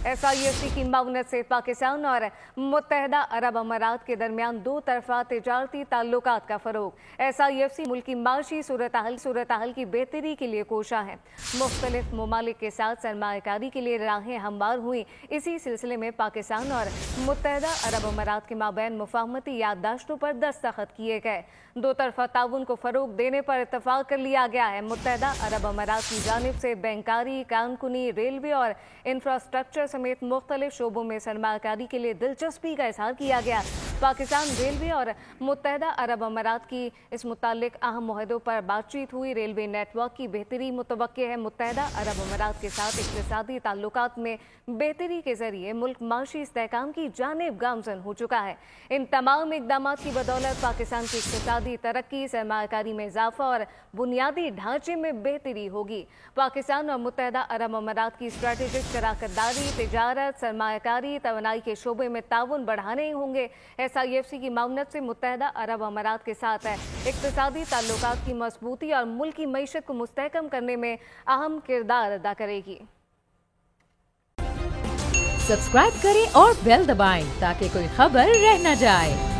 SIFC की मावनत से पाकिस्तान और मुत्तहदा अरब अमारात के दरमियान दो तरफा तिजारती ताल्लुकात का फरोग। SIFC मुल्की माशी सूरत हाल की बेहतरी के लिए कोशा है। मुख्तलिफ ममालिक के साथ सरमायाकारी के लिए राहें हमवार हुई। इसी सिलसिले में पाकिस्तान और मुत्तहदा अरब अमारात के माबैन मुफाहमती याददाश्तों पर दस्तखत किए गए। दो तरफा ताउन को फरोग देने पर इत्तफाक कर लिया गया है। मुत्तहदा अरब अमारात की जानिब से बैंकारी, कारकुनी, रेलवे और इंफ्रास्ट्रक्चर समेत मुख्तलिफ शोबों में सरमायाकारी के लिए दिलचस्पी का इजहार किया गया। पाकिस्तान रेलवे और मुत्तहदा अरब अमारात की इस मुतालिक अहम मुहदों पर बातचीत हुई। रेलवे नेटवर्क की बेहतरी मुतवक्के है। मुत्तहदा अरब अमारात के साथ इक़्तिसादी ताल्लुकात में बेहतरी के जरिए मुल्क माशी इस्तेहकाम की जानिब गामजन हो चुका है। इन तमाम इक़दामात की बदौलत पाकिस्तान की इक़्तिसादी तरक्की, सरमायाकारी में इजाफा और बुनियादी ढांचे में बेहतरी होगी। पाकिस्तान और मुत्तहदा अरब अमारात की स्ट्रेटेजिक शराकतदारी, तिजारत, सरमायाकारी, तवानाई के शोबे में ताउन बढ़ाने होंगे। SIFC की मावनत से मुत्तहदा अरब अमारात के साथ इक़्तिसादी ताल्लुकात की मजबूती और मुल्की मईशत को मुस्तहकम करने में अहम किरदार अदा करेगी। सब्सक्राइब करें और बेल दबाएं ताकि कोई खबर रह न जाए।